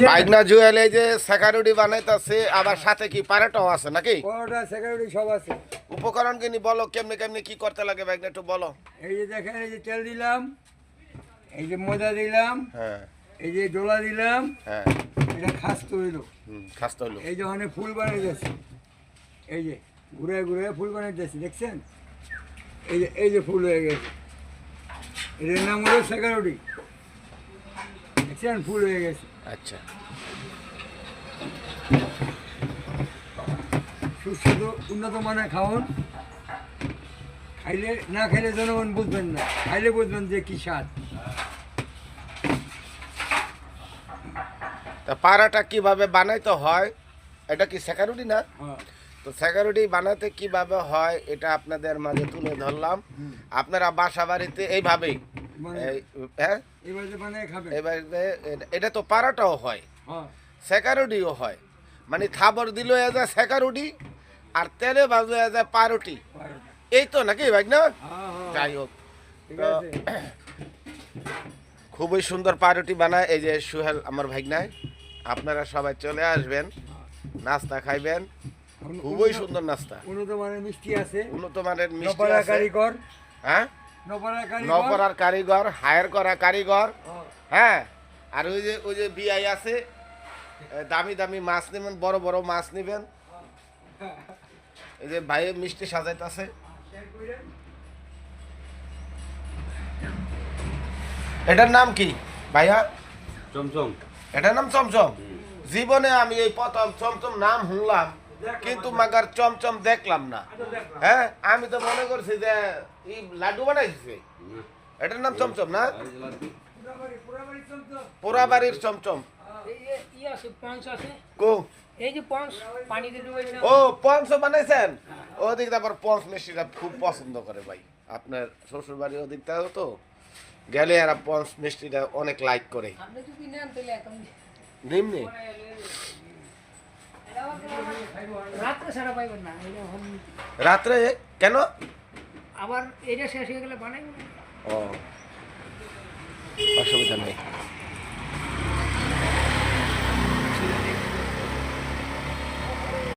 বাইগনা জুয়েল এই যে সেকারুডি বানাইতাছে আবার সাথে কি পারাটাও আছে নাকি? পরোটা সেকারুটি সব আছে। উপকরণ কিনি বলো কেমনে কেমনে কি করতে লাগে বাইগনা একটু বলো। এই যে দেখেন, এই যে তেল দিলাম, এই যে ময়দা দিলাম, হ্যাঁ এই যে ডোলা দিলাম, হ্যাঁ এটা খাস্ত হইলো। খাস্তা হলো। এই যে ওখানে ফুল বানাইতেছি, এই যে ঘুরে ঘুরে ফুল বানাইতেছি, দেখছেন? এই যে ফুল হয়ে গেছে, এটার নাম হলো সেকারুটি। দেখছেন, ফুল হয়ে গেছে। আচ্ছা সুস্বাদু উন্নত মানের খাওয়ান। খাইলে না খাইলে জনগণ বুঝবেন না, খাইলে বুঝবেন যে কি স্বাদ। তা পারাটা কিভাবে বানাইতে হয় এটা কি সেকারুডি না? হ্যাঁ, তো সেকারুডি বানাতে কিভাবে হয় এটা আপনাদের মাঝে তুলে ধরলাম। আপনারা বাসা বাড়িতে এইভাবেই মানে হ্যাঁ এবার যে বানায় খাবেন। এবারে এটা তো পারাটাও হয়, হ্যাঁ, সেকারুডিও হয়, মানে খাবার দিল যায় সেকারুডি আর তেলে ভাজলে যায় পারুটি, পারোটা। এই তো নাকি ভাই না? হ্যাঁ, হ্যাঁ, যাই হোক, ঠিক তো আছে। খুবই সুন্দর পাউরুটি বানায় এই যে সুহেল আমার ভাইগনায়। আপনারা সবাই চলে আসবেন, নাস্তা খাইবেন, খুবই সুন্দর নাস্তা, উন্নত মানের মিষ্টি আছে, উন্নত মানের মিষ্টি নপাড়া আছে। কারিগর, হ্যাঁ, নপাড়া কারিগর। নকরার কারিগর, হায়ার করা কারিগর। হ্যাঁ, হ্যাঁ, আর ওই যে বিআই আছে, দামি দামি মাছ নেবেন, বড় বড় মাছ নেবেন। এই যে ভাই মিষ্টি সাজাইতেছে। এটার নাম কি ভাইয়া? চমচম। এটার নাম চমচম। জীবনে আমি এই প্রথম চমচম নাম শুনলাম, কিন্তু মাগার চমচম দেখলাম না। হ্যাঁ, আমি তো মনে করছি যে এই লাড্ডু বানাইছে। এটার নাম চমচম না? পোড়াবাড়ির চমচম। এই যে আছে পঞ্চ আছে, কো এই যে পঞ্চ পানিতে ডুবাই না। ও পঞ্চ বানাইছেন? ওদিকে আবার পঞ্চ মিষ্টিটা খুব পছন্দ করে ভাই। আপনার শ্বশুর বাড়ি ওদিকটা তো গেলে আর পঞ্চ মিষ্টিটা অনেক লাইক করে। আপনি যদি নেন তাহলে এখন নিম্নে রাত্রে ছাড়া পাইবেন না। এই যে রাত্রে কেন? আবার এটা শেষ হয়ে গেলে বানাইবেন। ও অসুবিধা নেই।